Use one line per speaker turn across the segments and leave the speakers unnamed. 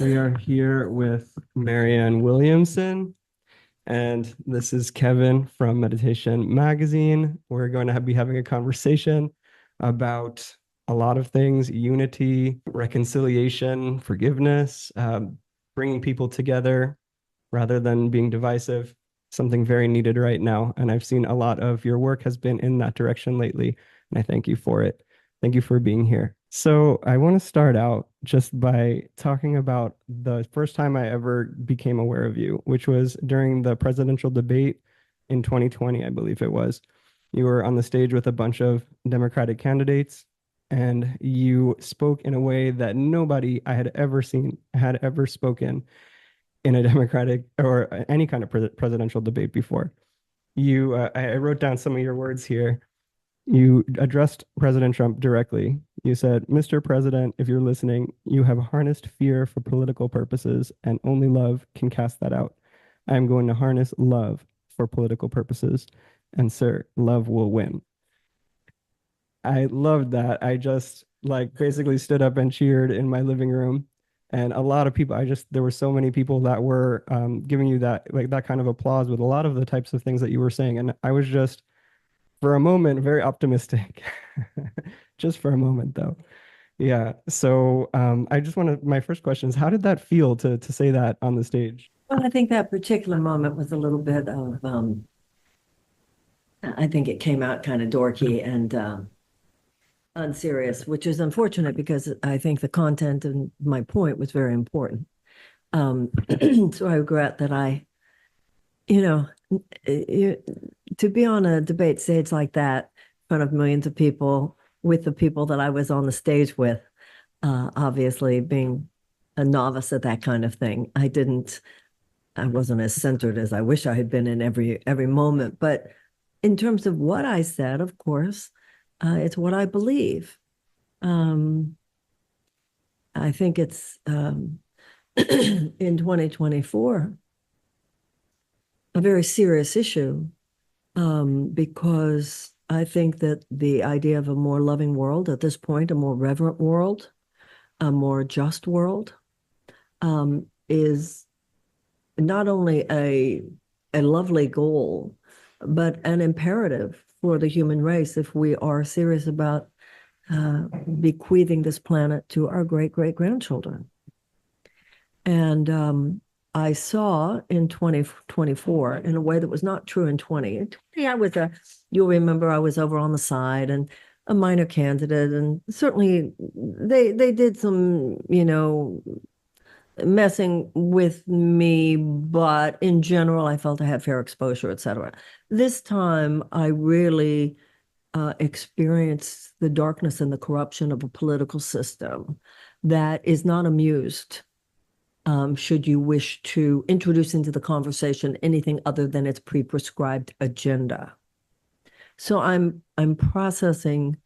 We are here with Marianne Williamson, and this is Kevin from Meditation Magazine. We're going to be having a conversation about a lot of things: unity, reconciliation, forgiveness, bringing people together rather than being divisive, something very needed right now. And I've seen a lot of your work has been in that direction lately, and I thank you for it. Thank you for being here. So I want to start out just by talking about the first time I ever became aware of you, which was during the presidential debate in 2020, I believe it was. You were on the stage with a bunch of Democratic candidates, and you spoke in a way that nobody I had ever seen had ever spoken in a Democratic or any kind of presidential debate before. I wrote down some of your words here. You addressed President Trump directly. You said, "Mr. President, if you're listening, you have harnessed fear for political purposes, and only love can cast that out. I am going to harness love for political purposes, and sir, love will win." I loved that. I just like basically stood up and cheered in my living room. And a lot of people, there were so many people that were giving you that, like that kind of applause with a lot of the types of things that you were saying. And I was just, for a moment, very optimistic. Just for a moment, though. Yeah. So I just want to, my first question is, how did that feel to say that on the stage?
Well, I think that particular moment was a little bit of, I think it came out kind of dorky and unserious, which is unfortunate because I think the content and my point was very important. So I regret that to be on a debate stage like that in front of millions of people with the people that I was on the stage with, obviously being a novice at that kind of thing, I wasn't as centered as I wish I had been in every moment. But in terms of what I said, of course, it's what I believe. I think it's in 2024 a very serious issue because I think that the idea of a more loving world at this point, a more reverent world, a more just world, is not only a lovely goal, but an imperative for the human race if we are serious about bequeathing this planet to our great-great-grandchildren. And I saw in 2024 in a way that was not true in 20. In 20, you'll remember I was over on the side and a minor candidate, and certainly they did some, messing with me, but in general, I felt I had fair exposure, et cetera. This time, I really experienced the darkness and the corruption of a political system that is not amused should you wish to introduce into the conversation anything other than its pre-prescribed agenda. So I'm processing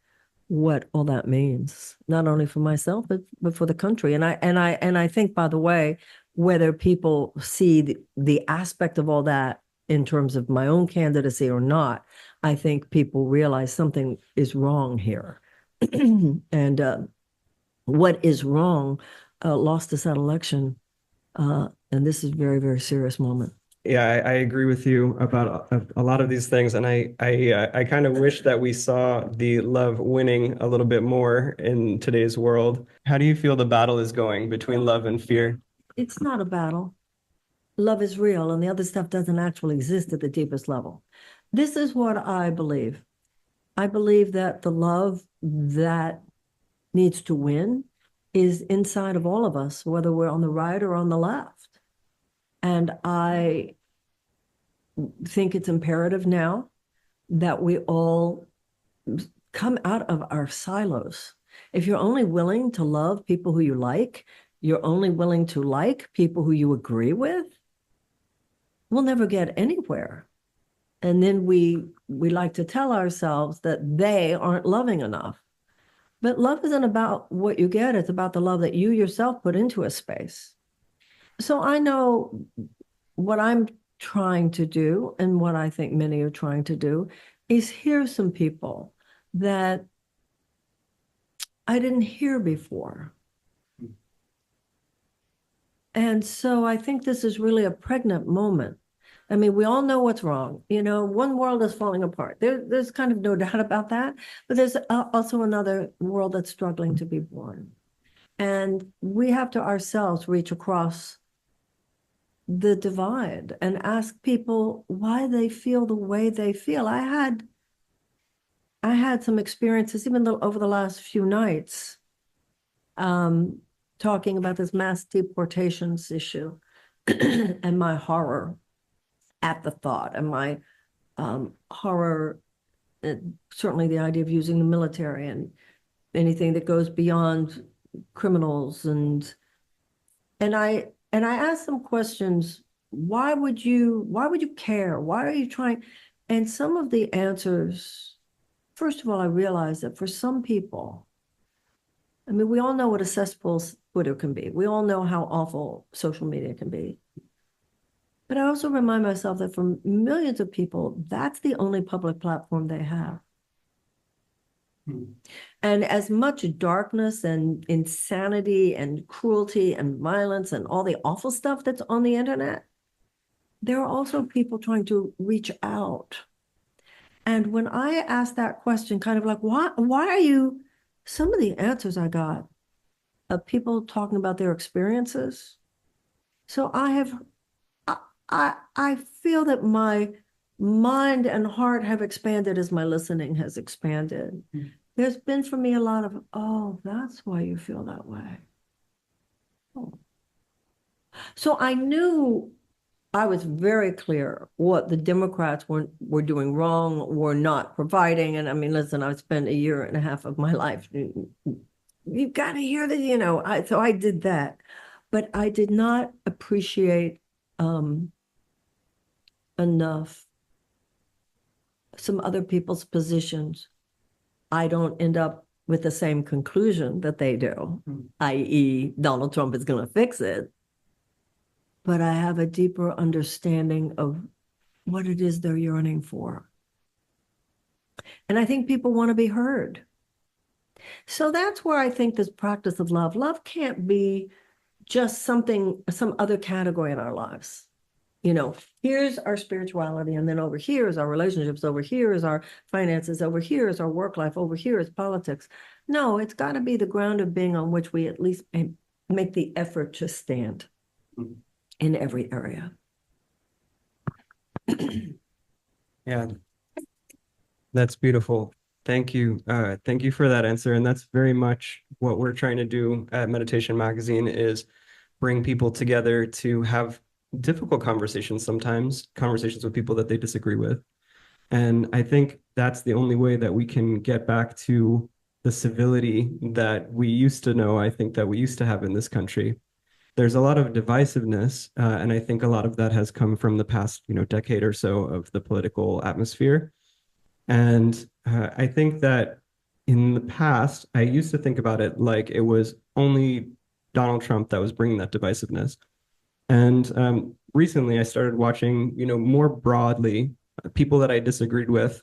what all that means, not only for myself, but for the country. And I think, by the way, whether people see the aspect of all that in terms of my own candidacy or not, I think people realize something is wrong here. And what is wrong lost us that election. And this is a very, very serious moment.
Yeah, I agree with you about a lot of these things, and I kind of wish that we saw the love winning a little bit more in today's world. How do you feel the battle is going between love and fear?
It's not a battle. Love is real, and the other stuff doesn't actually exist at the deepest level. This is what I believe. I believe that the love that needs to win is inside of all of us, whether we're on the right or on the left. And I think it's imperative now that we all come out of our silos. If you're only willing to love people who you like, you're only willing to like people who you agree with, we'll never get anywhere. And then we like to tell ourselves that they aren't loving enough. But love isn't about what you get, it's about the love that you yourself put into a space. So I know what I'm trying to do, and what I think many are trying to do, is hear some people that I didn't hear before. And so I think this is really a pregnant moment. I mean, we all know what's wrong. You know, one world is falling apart. There's kind of no doubt about that. But there's also another world that's struggling to be born. And we have to ourselves reach across the divide and ask people why they feel the way they feel. I had some experiences, even though over the last few nights, talking about this mass deportations issue and my horror at the thought and my horror, certainly the idea of using the military and anything that goes beyond criminals. And I asked them questions. Why would you care? Why are you trying? And some of the answers, first of all, I realized that for some people, I mean, we all know what a cesspool Twitter can be. We all know how awful social media can be. But I also remind myself that for millions of people, that's the only public platform they have. And as much darkness and insanity and cruelty and violence and all the awful stuff that's on the internet, there are also people trying to reach out. And when I asked that question, kind of like, why are you, some of the answers I got of people talking about their experiences. So I feel that my mind and heart have expanded as my listening has expanded. Mm-hmm. There's been for me a lot of, oh, that's why you feel that way. Oh. So I knew I was very clear what the Democrats were doing wrong, were not providing. And I mean, listen, I've spent a year and a half of my life. You've got to hear that, you know, so I did that. But I did not appreciate enough some other people's positions. I don't end up with the same conclusion that they do, i.e. Donald Trump is going to fix it. But I have a deeper understanding of what it is they're yearning for. And I think people want to be heard. So that's where I think this practice of love can't be just something, some other category in our lives. You know, here's our spirituality, and then over here is our relationships, over here is our finances, over here is our work life, over here is politics. No, it's got to be the ground of being on which we at least make the effort to stand in every area.
Yeah, that's beautiful. Thank you. Thank you for that answer. And that's very much what we're trying to do at Meditation Magazine is bring people together to have difficult conversations sometimes, conversations with people that they disagree with. And I think that's the only way that we can get back to the civility that we used to know, I think that we used to have in this country. There's a lot of divisiveness, and I think a lot of that has come from the past, decade or so of the political atmosphere. And I think that in the past, I used to think about it like it was only Donald Trump that was bringing that divisiveness. And recently, I started watching, more broadly, people that I disagreed with,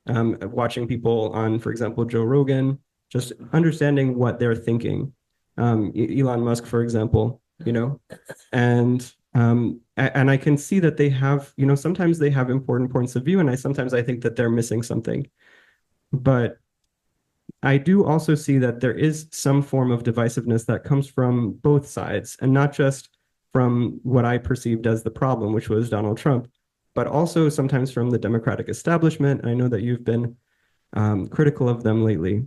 watching people on, for example, Joe Rogan, just understanding what they're thinking. Elon Musk, for example, and I can see that they have, sometimes they have important points of view, and sometimes I think that they're missing something. But I do also see that there is some form of divisiveness that comes from both sides, and not just from what I perceived as the problem, which was Donald Trump, but also sometimes from the Democratic establishment. I know that you've been critical of them lately.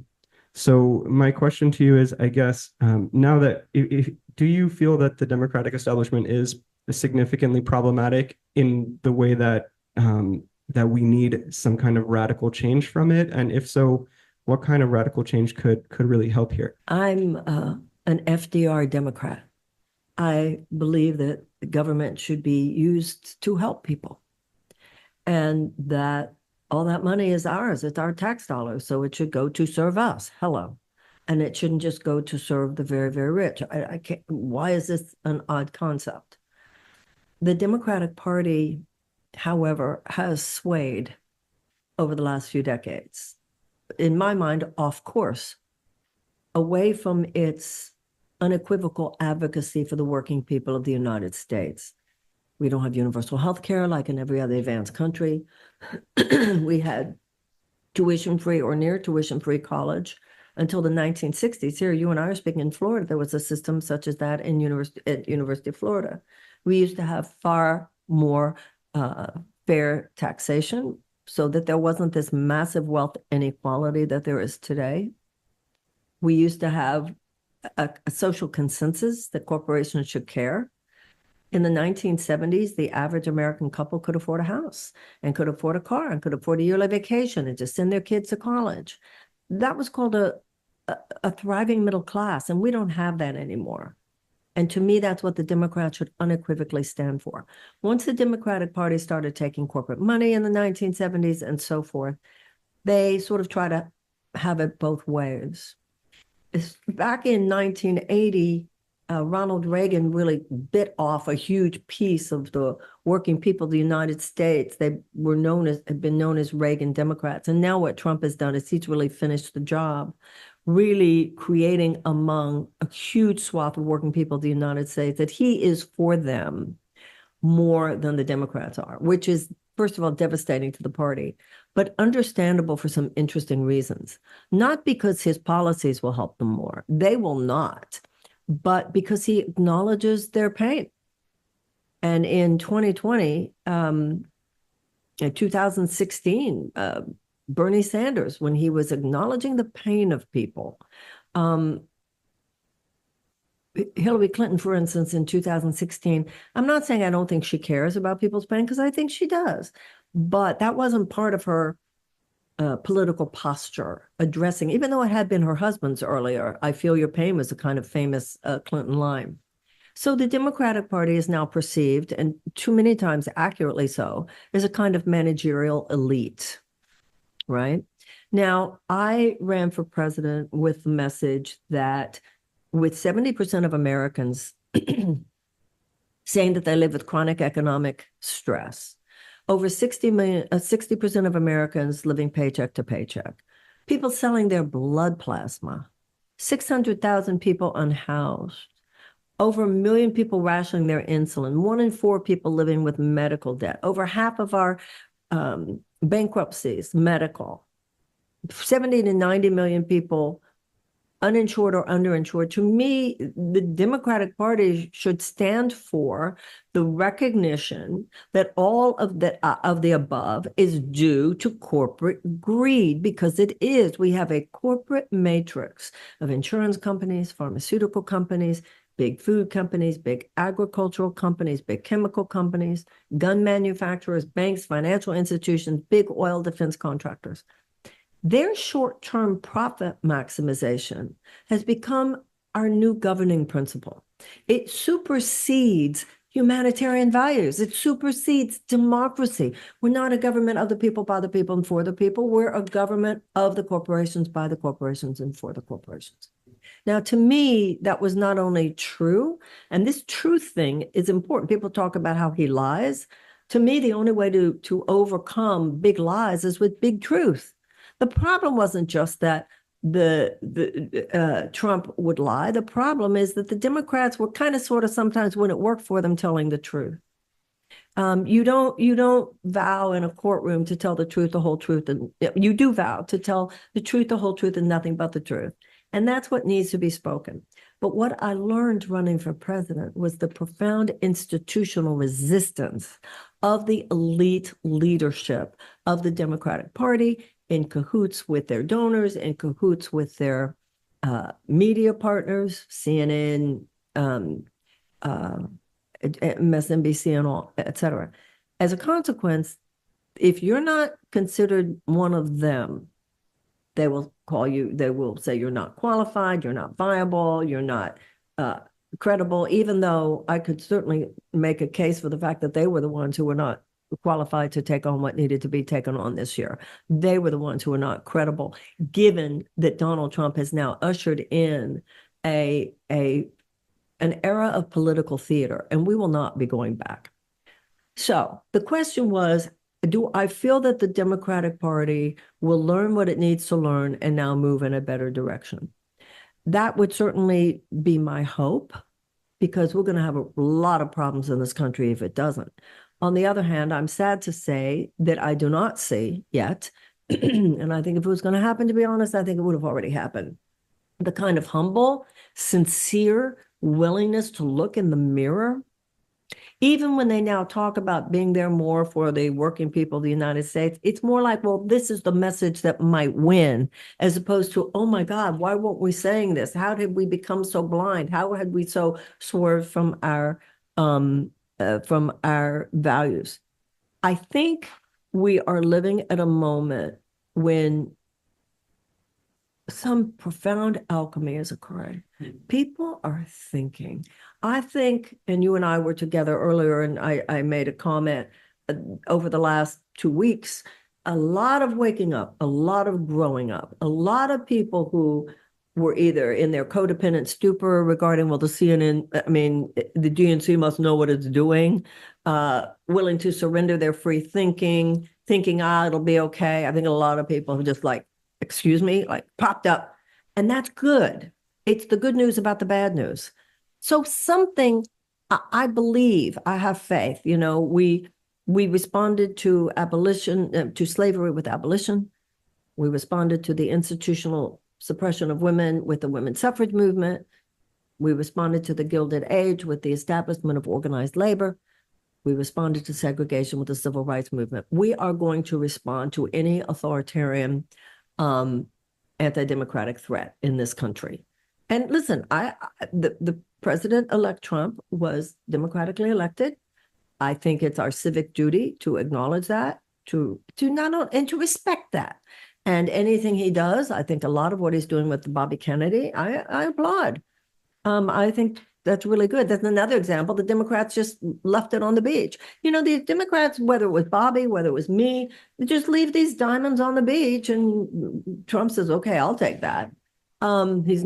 So my question to you is, I guess, now that do you feel that the Democratic establishment is significantly problematic in the way that that we need some kind of radical change from it? And if so, what kind of radical change could really help here?
I'm an FDR Democrat. I believe that the government should be used to help people, and that all that money is ours. It's our tax dollars, so it should go to serve us. Hello. And it shouldn't just go to serve the very, very rich. I can't, why is this an odd concept? The Democratic Party, however, has swayed over the last few decades, in my mind, off course, away from its unequivocal advocacy for the working people of the United States. We don't have universal health care like in every other advanced country. We had tuition-free or near tuition-free college until the 1960s. Here, you and I are speaking in Florida, there was a system such as that in University of Florida. We used to have far more fair taxation so that there wasn't this massive wealth inequality that there is today. We used to have a social consensus that corporations should care. In the 1970s, the average American couple could afford a house and could afford a car and could afford a yearly vacation and just send their kids to college. That was called a thriving middle class, and we don't have that anymore. And to me, that's what the Democrats should unequivocally stand for. Once the Democratic Party started taking corporate money in the 1970s and so forth, they sort of try to have it both ways. Back in 1980, Ronald Reagan really bit off a huge piece of the working people of the United States. They were had been known as Reagan Democrats. And now what Trump has done is he's really finished the job, really creating among a huge swath of working people of the United States that he is for them more than the Democrats are, which is, first of all, devastating to the party, but understandable for some interesting reasons. Not because his policies will help them more. They will not. But because he acknowledges their pain. And in 2020, in 2016, Bernie Sanders, when he was acknowledging the pain of people, Hillary Clinton, for instance, in 2016, I'm not saying I don't think she cares about people's pain, because I think she does, but that wasn't part of her political posture addressing, even though it had been her husband's earlier. I feel your pain was a kind of famous Clinton line. So the Democratic Party is now perceived, and too many times accurately so, as a kind of managerial elite, right? Now, I ran for president with the message that with 70% of Americans saying that they live with chronic economic stress, over 60% of Americans living paycheck to paycheck, people selling their blood plasma, 600,000 people unhoused, over 1 million people rationing their insulin, 1 in 4 people living with medical debt, over half of our bankruptcies, medical, 70 to 90 million people uninsured or underinsured. To me, the Democratic Party should stand for the recognition that all of the above is due to corporate greed, because it is. We have a corporate matrix of insurance companies, pharmaceutical companies, big food companies, big agricultural companies, big chemical companies, gun manufacturers, banks, financial institutions, big oil defense contractors. Their short-term profit maximization has become our new governing principle. It supersedes humanitarian values. It supersedes democracy. We're not a government of the people, by the people, and for the people. We're a government of the corporations, by the corporations, and for the corporations. Now, to me, that was not only true, and this truth thing is important. People talk about how he lies. To me, the only way to overcome big lies is with big truth. The problem wasn't just that Trump would lie. The problem is that the Democrats were kind of sort of sometimes, when it worked for them, telling the truth. You don't vow in a courtroom to tell the truth, the whole truth, and you do vow to tell the truth, the whole truth, and nothing but the truth. And that's what needs to be spoken. But what I learned running for president was the profound institutional resistance of the elite leadership of the Democratic Party, in cahoots with their donors, in cahoots with their media partners, CNN, MSNBC, and all, et cetera. As a consequence, if you're not considered one of them, they will call you, they will say you're not qualified, you're not viable, you're not credible, even though I could certainly make a case for the fact that they were the ones who were not qualified to take on what needed to be taken on this year. They were the ones who were not credible, given that Donald Trump has now ushered in an era of political theater, and we will not be going back. So the question was, do I feel that the Democratic Party will learn what it needs to learn and now move in a better direction? That would certainly be my hope, because we're going to have a lot of problems in this country if it doesn't. On the other hand, I'm sad to say that I do not see yet, and I think if it was going to happen, to be honest, I think it would have already happened. The kind of humble, sincere willingness to look in the mirror, even when they now talk about being there more for the working people of the United States, it's more like, well, this is the message that might win, as opposed to, oh my God, why weren't we saying this? How did we become so blind? How had we so swerved from our values? I think we are living at a moment when some profound alchemy is occurring. People are thinking. I think, and you and I were together earlier, and I made a comment over the last 2 weeks, a lot of waking up, a lot of growing up, a lot of people who were either in their codependent stupor regarding, well, the CNN, I mean, the DNC must know what it's doing, willing to surrender their free thinking, it'll be okay. I think a lot of people have just like, excuse me, like popped up. And that's good. It's the good news about the bad news. So something, I believe, I have faith, we responded to abolition, to slavery with abolition. We responded to the institutional suppression of women with the women's suffrage movement. We responded to the Gilded Age with the establishment of organized labor. We responded to segregation with the civil rights movement. We are going to respond to any authoritarian anti-democratic threat in this country. And listen, the President-elect Trump was democratically elected. I think it's our civic duty to acknowledge that, to not and to respect that. And anything he does, I think a lot of what he's doing with Bobby Kennedy, I applaud. I think that's really good. That's another example. The Democrats just left it on the beach. The Democrats, whether it was Bobby, whether it was me, they just leave these diamonds on the beach, and Trump says, okay, I'll take that. He's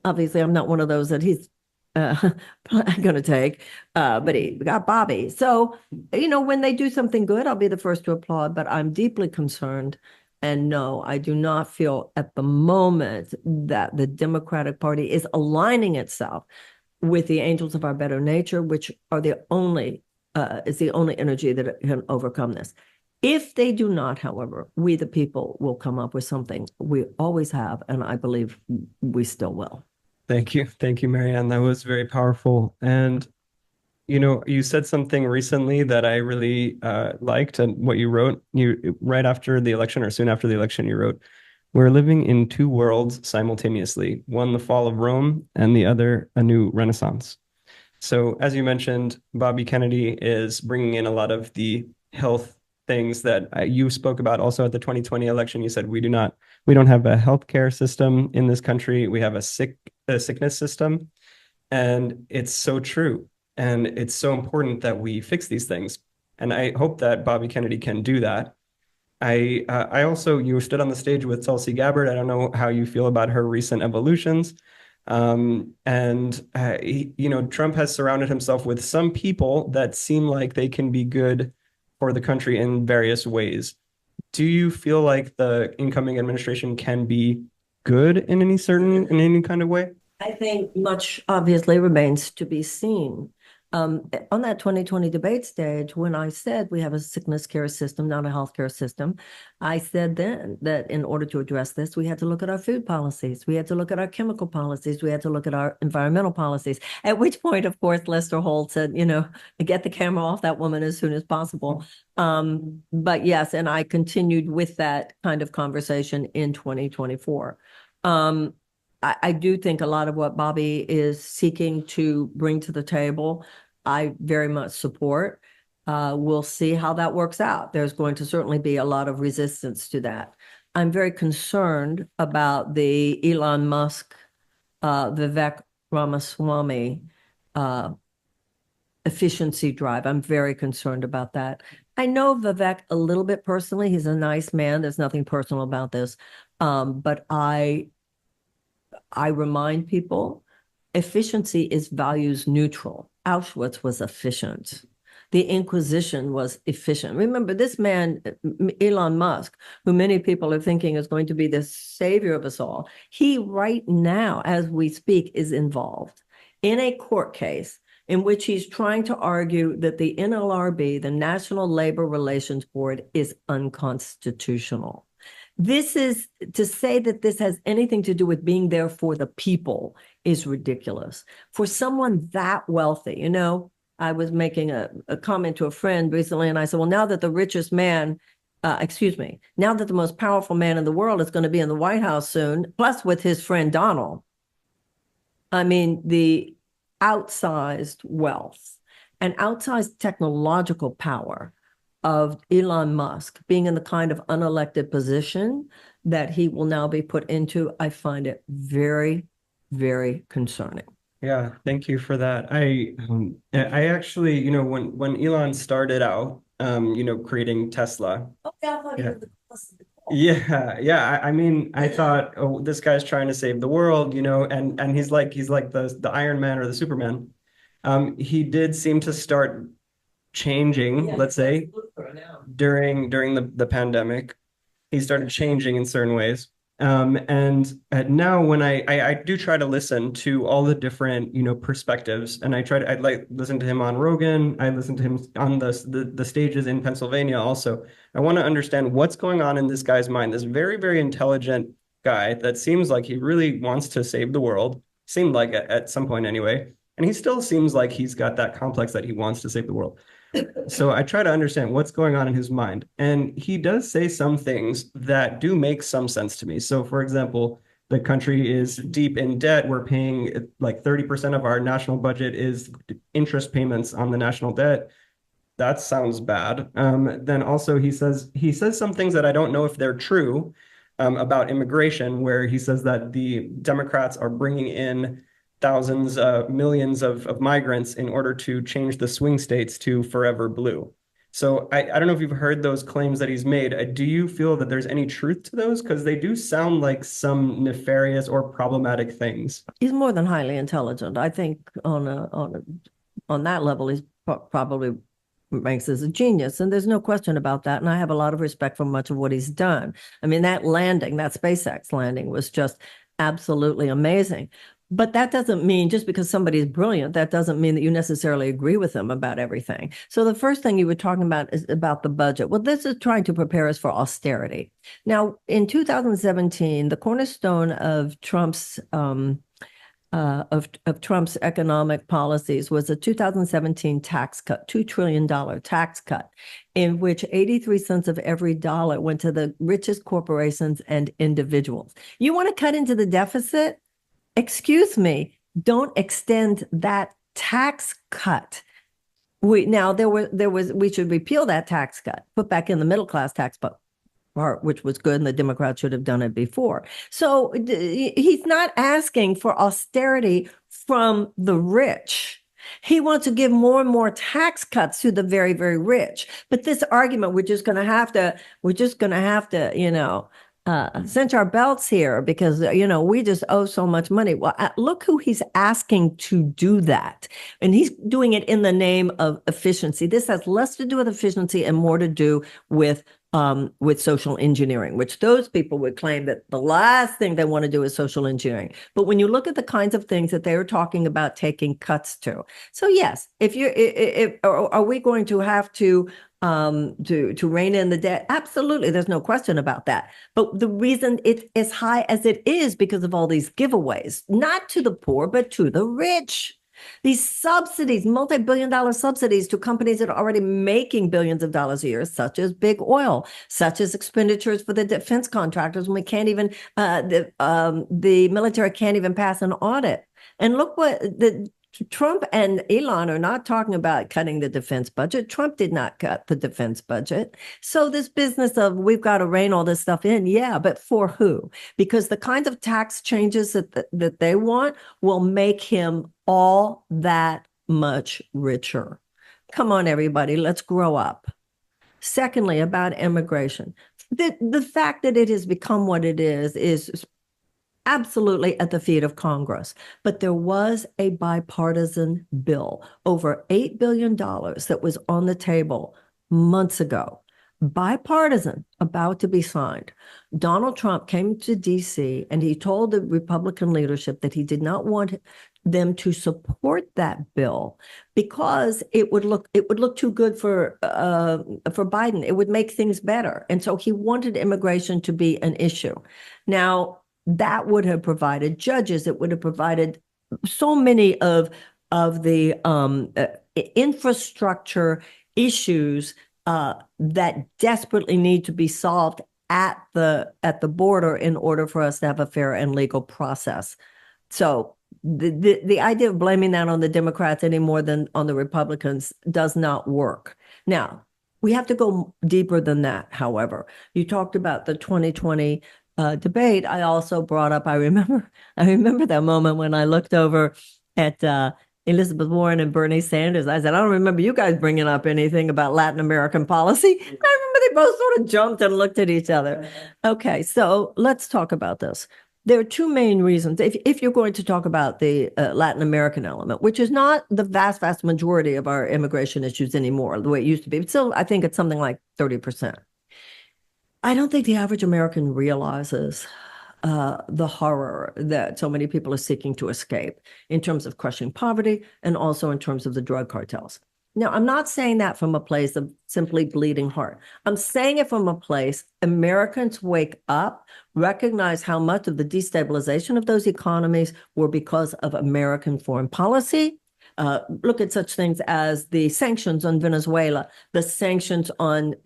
obviously, I'm not one of those that he's going to take, but he got Bobby. So, when they do something good, I'll be the first to applaud, but I'm deeply concerned. And no, I do not feel at the moment that the Democratic Party is aligning itself with the angels of our better nature, which are is the only energy that can overcome this. If they do not, however, we the people will come up with something. We always have, and I believe we still will.
Thank you. Thank you, Marianne. That was very powerful. And, you said something recently that I really liked, and what you wrote, right after the election or soon after the election, you wrote, "We're living in two worlds simultaneously, one the fall of Rome and the other a new renaissance." So as you mentioned, Bobby Kennedy is bringing in a lot of the health things that you spoke about also at the 2020 election. You said we don't have a healthcare system in this country. We have a sickness system. And it's so true. And it's so important that we fix these things. And I hope that Bobby Kennedy can do that. I also, you stood on the stage with Tulsi Gabbard. I don't know how you feel about her recent evolutions. Trump has surrounded himself with some people that seem like they can be good for the country in various ways. Do you feel like the incoming administration can be good in any kind of way?
I think much obviously remains to be seen. On that 2020 debate stage, when I said we have a sickness care system, not a healthcare system, I said then that in order to address this, we had to look at our food policies. We had to look at our chemical policies. We had to look at our environmental policies. At which point, of course, Lester Holt said, get the camera off that woman as soon as possible. But yes, and I continued with that kind of conversation in 2024. I do think a lot of what Bobby is seeking to bring to the table, I very much support. We'll see how that works out. There's going to certainly be a lot of resistance to that. I'm very concerned about the Elon Musk, Vivek Ramaswamy efficiency drive. I'm very concerned about that. I know Vivek a little bit personally. He's a nice man. There's nothing personal about this. But I remind people, efficiency is values neutral. Auschwitz was efficient. The Inquisition was efficient. Remember, this man, Elon Musk, who many people are thinking is going to be the savior of us all, he right now, as we speak, is involved in a court case in which he's trying to argue that the NLRB, the National Labor Relations Board, is unconstitutional. This is to say that this has anything to do with being there for the people is ridiculous. For someone that wealthy, I was making a comment to a friend recently, and I said, well, now that the richest man, now that the most powerful man in the world is going to be in the White House soon, plus with his friend Donald, I mean, the outsized wealth and outsized technological power of Elon Musk being in the kind of unelected position that he will now be put into, I find it very, very concerning.
Yeah, thank you for that. I actually, when Elon started out, creating Tesla.
Okay, I thought
Yeah.
you were
Yeah. I mean, I thought, oh, this guy's trying to save the world, and he's like the Iron Man or the Superman. He did seem to start changing, let's say, during the pandemic. He started changing in certain ways. And now when I do try to listen to all the different, perspectives, and I like listen to him on Rogan. I listen to him on the stages in Pennsylvania also. I want to understand what's going on in this guy's mind, this very, very intelligent guy that seems like he really wants to save the world, seemed like at some point anyway. And he still seems like he's got that complex that he wants to save the world. So I try to understand what's going on in his mind. And he does say some things that do make some sense to me. So, for example, the country is deep in debt. We're paying like 30% of our national budget is interest payments on the national debt. That sounds bad. Then also he says some things that I don't know if they're true about immigration, where he says that the Democrats are bringing in thousands, millions of migrants in order to change the swing states to forever blue. So I don't know if you've heard those claims that he's made. Do you feel that there's any truth to those? Because they do sound like some nefarious or problematic things.
He's more than highly intelligent. I think on that level, he's probably ranks as a genius, and there's no question about that. And I have a lot of respect for much of what he's done. I mean, that SpaceX landing was just absolutely amazing. But that doesn't mean just because somebody's brilliant, that doesn't mean that you necessarily agree with them about everything. So the first thing you were talking about is about the budget. Well, this is trying to prepare us for austerity. Now, in 2017, the cornerstone of Trump's economic policies was a 2017 tax cut, $2 trillion tax cut, in which 83 cents of every dollar went to the richest corporations and individuals. You want to cut into the deficit? Excuse me, don't extend that tax cut. We should repeal that tax cut, put back in the middle class tax part, which was good, and the Democrats should have done it before. So he's not asking for austerity from the rich. He wants to give more and more tax cuts to the very, very rich. But this argument, we're just going to have to, cinch our belts here because, we just owe so much money. Well, look who he's asking to do that. And he's doing it in the name of efficiency. This has less to do with efficiency and more to do with social engineering, which those people would claim that the last thing they want to do is social engineering. But when you look at the kinds of things that they were talking about taking cuts to. So yes, are we going to have to rein in the debt? Absolutely. There's no question about that. But the reason it's as high as it is because of all these giveaways, not to the poor, but to the rich. These subsidies, multi-billion-dollar subsidies to companies that are already making billions of dollars a year, such as big oil, such as expenditures for the defense contractors, when we can't even, the military can't even pass an audit. And look what Trump and Elon are not talking about cutting the defense budget. Trump did not cut the defense budget. So this business of we've got to rein all this stuff in, yeah, but for who? Because the kinds of tax changes that they want will make him all that much richer. Come on, everybody, let's grow up. Secondly, about immigration. The fact that it has become what it is absolutely at the feet of Congress. But there was a bipartisan bill, over $8 billion that was on the table months ago, bipartisan, about to be signed. Donald Trump came to DC and he told the Republican leadership that he did not want them to support that bill because it would look too good for Biden. It would make things better. And so he wanted immigration to be an issue. Now, that would have provided judges, it would have provided so many of the infrastructure issues that desperately need to be solved at the border in order for us to have a fair and legal process. So the idea of blaming that on the Democrats any more than on the Republicans does not work. Now, we have to go deeper than that, however. You talked about the 2020 debate. I also brought up, I remember that moment when I looked over at Elizabeth Warren and Bernie Sanders. I said, I don't remember you guys bringing up anything about Latin American policy. I remember they both sort of jumped and looked at each other. Okay, so let's talk about this. There are two main reasons. If you're going to talk about the Latin American element, which is not the vast, vast majority of our immigration issues anymore, the way it used to be, but still, I think it's something like 30%. I don't think the average American realizes the horror that so many people are seeking to escape in terms of crushing poverty and also in terms of the drug cartels. Now, I'm not saying that from a place of simply bleeding heart. I'm saying it from a place Americans wake up, recognize how much of the destabilization of those economies were because of American foreign policy. Look at such things as the sanctions on Venezuela, the sanctions on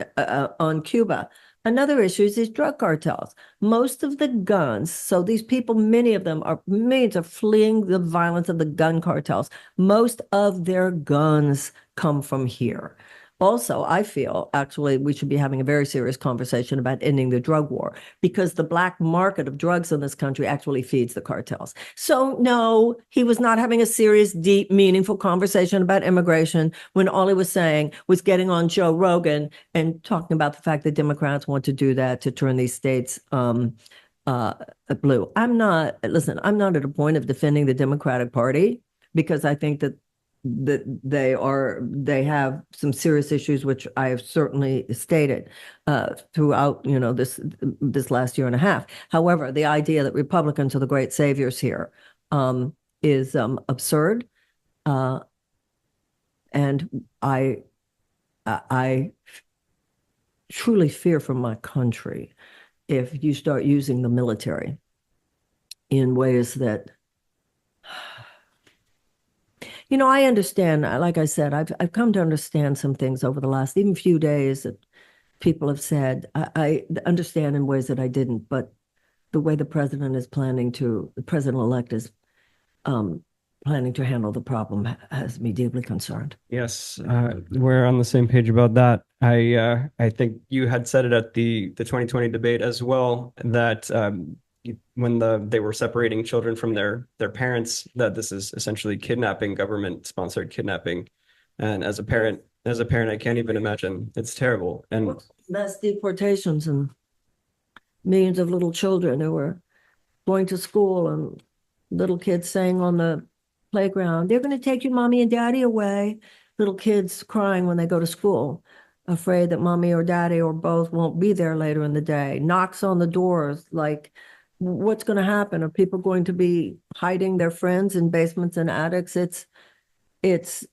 Cuba. Another issue is these drug cartels. Most of the guns, so these people, many of them are millions are fleeing the violence of the gun cartels. Most of their guns come from here. Also, I feel actually we should be having a very serious conversation about ending the drug war because the black market of drugs in this country actually feeds the cartels. So no, he was not having a serious, deep, meaningful conversation about immigration when all he was saying was getting on Joe Rogan and talking about the fact that Democrats want to do that to turn these states blue. I'm not at a point of defending the Democratic Party because I think that they have some serious issues, which I have certainly stated throughout, this last year and a half. However, the idea that Republicans are the great saviors here is absurd, and I truly fear for my country if you start using the military in ways that. I understand, like I said, I've come to understand some things over the last even few days that people have said. I understand in ways that I didn't, but the way the president-elect is planning to handle the problem has me deeply concerned.
Yes, we're on the same page about that. I think you had said it at the 2020 debate as well that when they were separating children from their parents, that this is essentially kidnapping, government-sponsored kidnapping. And as a parent, I can't even imagine. It's terrible. And
mass deportations and millions of little children who were going to school and little kids saying on the playground, they're going to take your mommy and daddy away. Little kids crying when they go to school, afraid that mommy or daddy or both won't be there later in the day. Knocks on the doors like, what's going to happen? Are people going to be hiding their friends in basements and attics? It's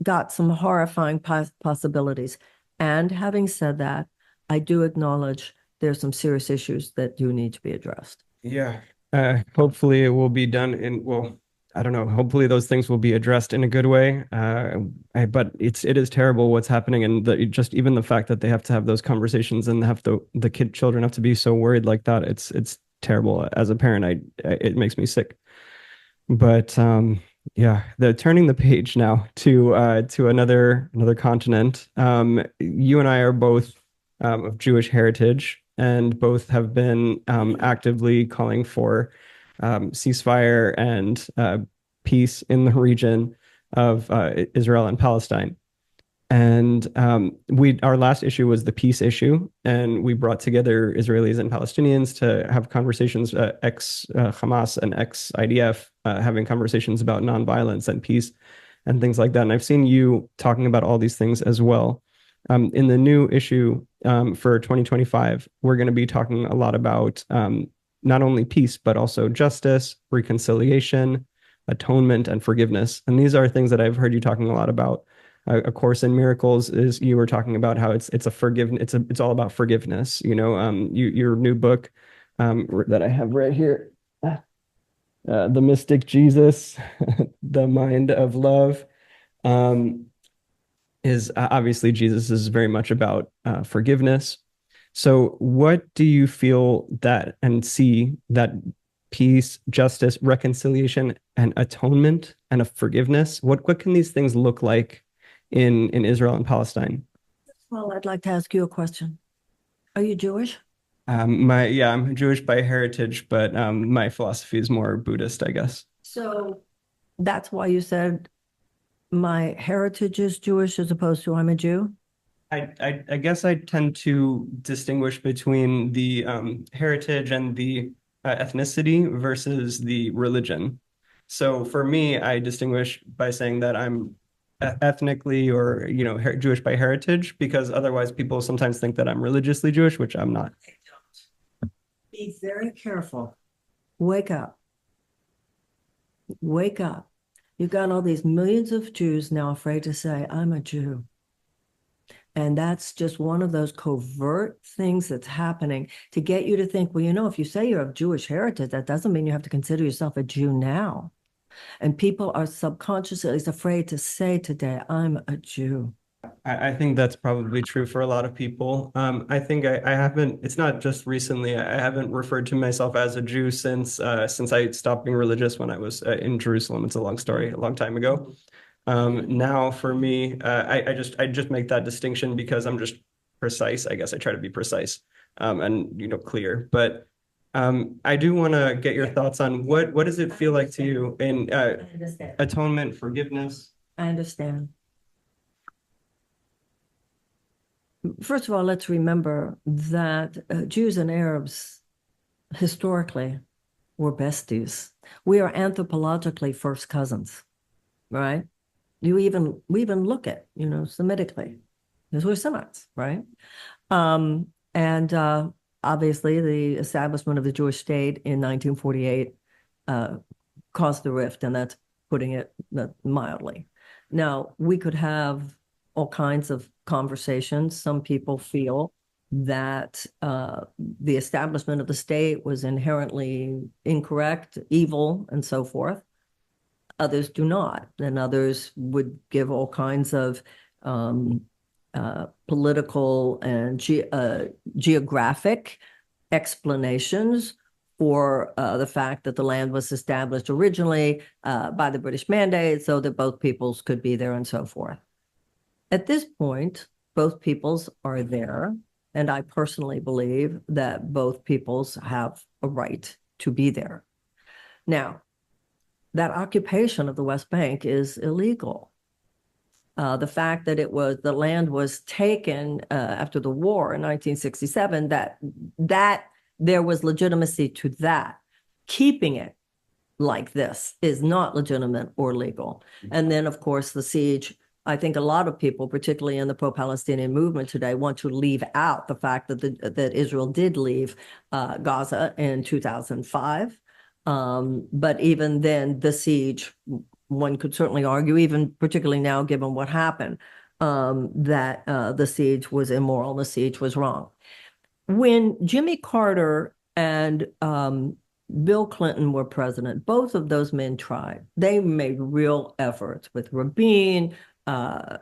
got some horrifying possibilities. And having said that, I do acknowledge there's some serious issues that do need to be addressed.
Yeah. Hopefully it will be done I don't know. Hopefully those things will be addressed in a good way. But it is terrible what's happening, and just even the fact that they have to have those conversations and the children have to be so worried like that. It's terrible. As a parent, it makes me sick. But yeah, turning the page now to another continent. You and I are both of Jewish heritage, and both have been actively calling for ceasefire and peace in the region of Israel and Palestine. And our last issue was the peace issue, and we brought together Israelis and Palestinians to have conversations, ex Hamas and ex IDF, having conversations about nonviolence and peace and things like that. And I've seen you talking about all these things as well. In the new issue for 2025, we're going to be talking a lot about not only peace, but also justice, reconciliation, atonement, and forgiveness. And these are things that I've heard you talking a lot about. A Course in Miracles is, you were talking about how it's a forgiveness, it's all about forgiveness. Your new book that I have right here, The Mystic Jesus, The Mind of Love, is obviously Jesus is very much about forgiveness. So what do you feel that and see that peace, justice, reconciliation, and atonement and a forgiveness, what can these things look like in Israel and Palestine?
Well, I'd like to ask you a question. Are you Jewish?
I'm Jewish by heritage, but my philosophy is more Buddhist, I guess.
So that's why you said my heritage is Jewish as opposed to I'm a Jew?
I guess I tend to distinguish between the heritage and the ethnicity versus the religion. So for me, I distinguish by saying that I'm ethnically or Jewish by heritage, because otherwise people sometimes think that I'm religiously Jewish, which I'm not.
Be very careful. Wake up. Wake up. You've got all these millions of Jews now afraid to say, I'm a Jew. And that's just one of those covert things that's happening to get you to think, well, if you say you're of Jewish heritage, that doesn't mean you have to consider yourself a Jew now. And people are subconsciously afraid to say today, I'm a Jew.
I think that's probably true for a lot of people. I think I haven't, it's not just recently, I haven't referred to myself as a Jew since I stopped being religious when I was in Jerusalem. It's a long story, a long time ago. Now for me, I just make that distinction because I'm just precise. I guess I try to be precise and clear. But I do want to get your thoughts on what does it feel like to you in atonement, forgiveness?
I understand. First of all, let's remember that Jews and Arabs historically were besties. We are anthropologically first cousins, right? We even look at, Semitically, because we're Semites, right? And obviously the establishment of the Jewish state in 1948 caused the rift, and that's putting it mildly. Now, we could have all kinds of conversations. Some people feel that the establishment of the state was inherently incorrect, evil, and so forth. Others do not, and others would give all kinds of political and geographic explanations for the fact that the land was established originally by the British Mandate so that both peoples could be there and so forth. At this point, both peoples are there, and I personally believe that both peoples have a right to be there. Now, that occupation of the West Bank is illegal. The fact that the land was taken after the war in 1967, that there was legitimacy to that. Keeping it like this is not legitimate or legal. And then, of course, the siege. I think a lot of people, particularly in the pro-Palestinian movement today, want to leave out the fact that Israel did leave Gaza in 2005. But even then, the siege, one could certainly argue, even particularly now, given what happened, that the siege was immoral, the siege was wrong. When Jimmy Carter and Bill Clinton were president, both of those men tried. They made real efforts with Rabin,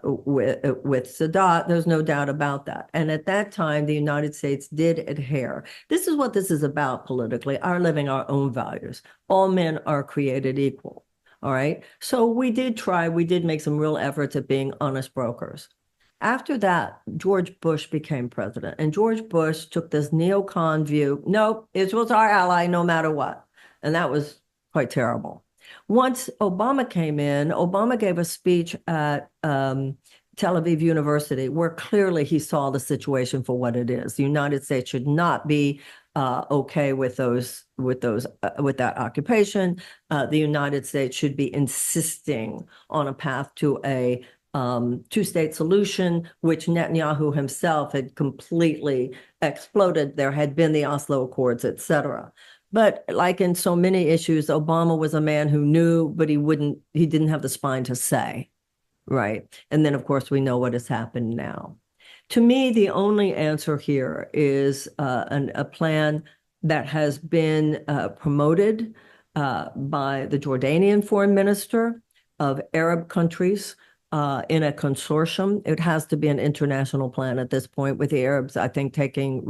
with Sadat. There's no doubt about that. And at that time, the United States did adhere. This is what this is about politically, our living our own values. All men are created equal. All right. So we did try, we did make some real efforts at being honest brokers. After that, George Bush became president, and George Bush took this neocon view. Nope, Israel's our ally no matter what. And that was quite terrible. Once Obama came in, Obama gave a speech at Tel Aviv University, where clearly he saw the situation for what it is. The United States should not be okay with that occupation. The United States should be insisting on a path to a two-state solution, which Netanyahu himself had completely exploded. There had been the Oslo Accords, et cetera. But like in so many issues, Obama was a man who knew, but he didn't have the spine to say, right? And then, of course, we know what has happened now. To me, the only answer here is a plan that has been promoted by the Jordanian foreign minister of Arab countries in a consortium. It has to be an international plan at this point, with the Arabs, I think, taking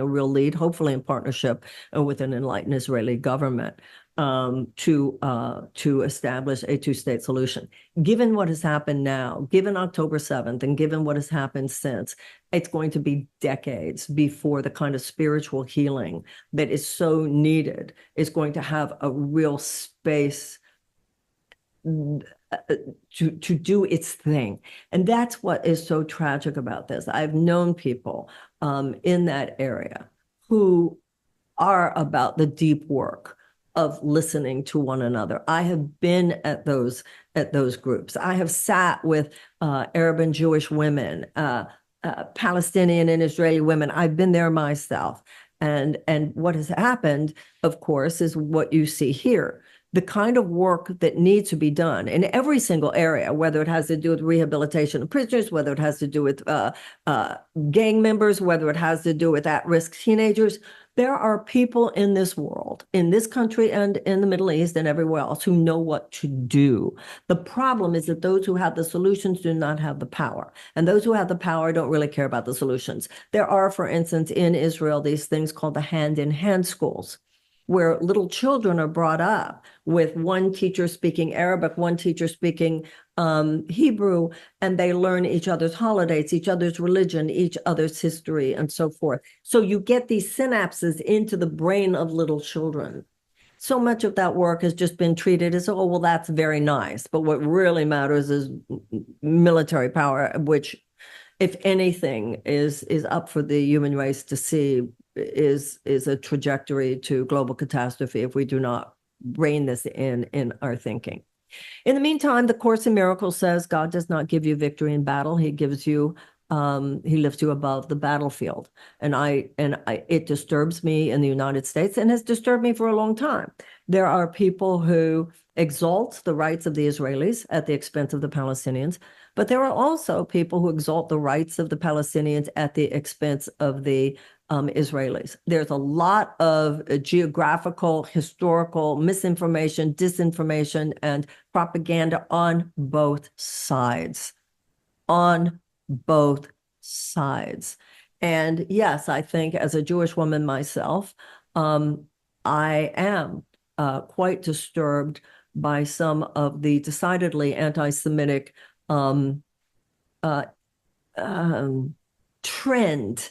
a real lead, hopefully in partnership with an enlightened Israeli government to establish a two-state solution. Given what has happened now, given October 7th, and given what has happened since, it's going to be decades before the kind of spiritual healing that is so needed is going to have a real space to do its thing. And that's what is so tragic about this. I've known people in that area who are about the deep work of listening to one another. I have been at those groups. I have sat with Arab and Jewish women, Palestinian and Israeli women. I've been there myself. And what has happened, of course, is what you see here. The kind of work that needs to be done in every single area, whether it has to do with rehabilitation of prisoners, whether it has to do with gang members, whether it has to do with at-risk teenagers. There are people in this world, in this country and in the Middle East and everywhere else, who know what to do. The problem is that those who have the solutions do not have the power. And those who have the power don't really care about the solutions. There are, for instance, in Israel, these things called the hand-in-hand schools, where little children are brought up with one teacher speaking Arabic, one teacher speaking Hebrew, and they learn each other's holidays, each other's religion, each other's history, and so forth. So you get these synapses into the brain of little children. So much of that work has just been treated as, oh, well, that's very nice. But what really matters is military power, which, if anything, is up for the human race to see is a trajectory to global catastrophe if we do not rein this in our thinking. In the meantime, the Course in Miracles says God does not give you victory in battle. He gives you, he lifts you above the battlefield. And it disturbs me in the United States and has disturbed me for a long time. There are people who exalt the rights of the Israelis at the expense of the Palestinians, but there are also people who exalt the rights of the Palestinians at the expense of the Israelis. There's a lot of geographical, historical misinformation, disinformation, and propaganda on both sides. On both sides. And yes, I think as a Jewish woman myself, I am quite disturbed by some of the decidedly anti-Semitic trend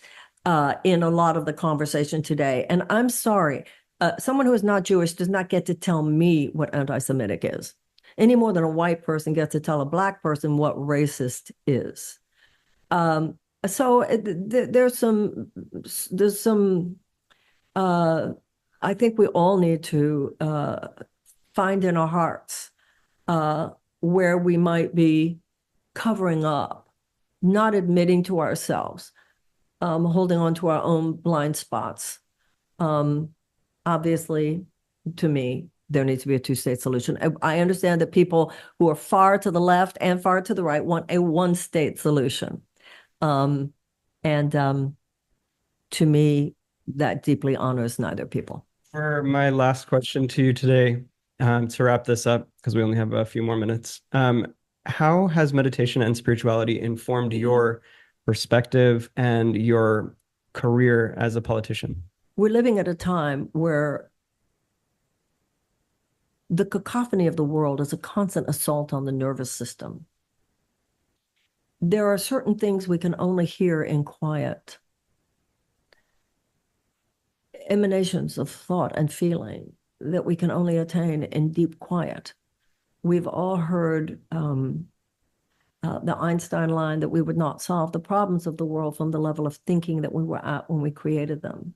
in a lot of the conversation today. And I'm sorry, someone who is not Jewish does not get to tell me what anti-Semitic is, any more than a white person gets to tell a Black person what racist is. So there's some, I think we all need to find in our hearts where we might be covering up, not admitting to ourselves, holding on to our own blind spots. Obviously, to me, there needs to be a two-state solution. I understand that people who are far to the left and far to the right want a one-state solution. To me, that deeply honors neither people.
For my last question to you today, to wrap this up, because we only have a few more minutes, how has meditation and spirituality informed your perspective and your career as a politician?
We're living at a time where the cacophony of the world is a constant assault on the nervous system. There are certain things we can only hear in quiet. Emanations of thought and feeling that we can only attain in deep quiet. We've all heard the Einstein line that we would not solve the problems of the world from the level of thinking that we were at when we created them.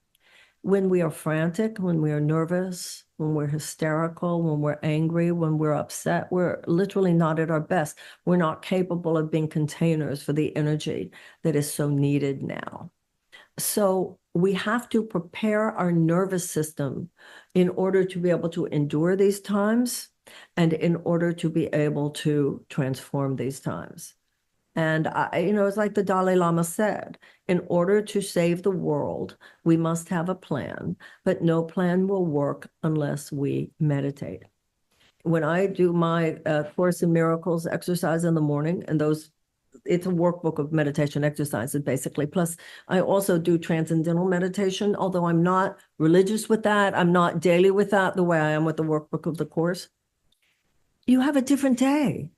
When we are frantic, when we are nervous, when we're hysterical, when we're angry, when we're upset, we're literally not at our best. We're not capable of being containers for the energy that is so needed now. So we have to prepare our nervous system in order to be able to endure these times and in order to be able to transform these times. And it's like the Dalai Lama said, in order to save the world, we must have a plan, but no plan will work unless we meditate. When I do my Course in Miracles exercise in the morning, and it's a workbook of meditation exercises, basically. Plus, I also do transcendental meditation, although I'm not religious with that. I'm not daily with that the way I am with the workbook of the Course. You have a different day.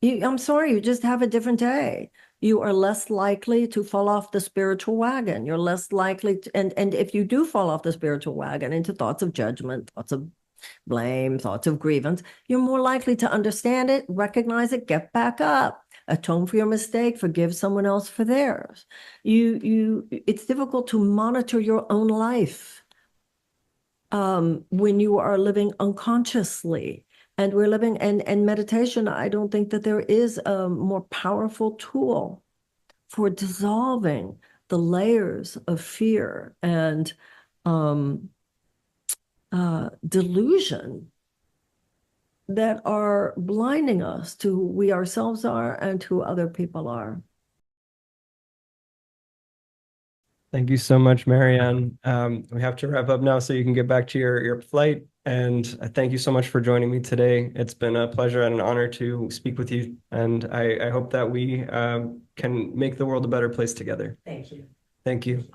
I'm sorry, you just have a different day. You are less likely to fall off the spiritual wagon. You're less likely to, and if you do fall off the spiritual wagon into thoughts of judgment, thoughts of blame, thoughts of grievance, you're more likely to understand it, recognize it, get back up, atone for your mistake, forgive someone else for theirs. It's difficult to monitor your own life when you are living unconsciously. And we're living, and meditation, I don't think that there is a more powerful tool for dissolving the layers of fear and delusion that are blinding us to who we ourselves are and who other people are.
Thank you so much, Marianne. We have to wrap up now so you can get back to your flight. And I thank you so much for joining me today. It's been a pleasure and an honor to speak with you. And I hope that we can make the world a better place together.
Thank you.
Thank you.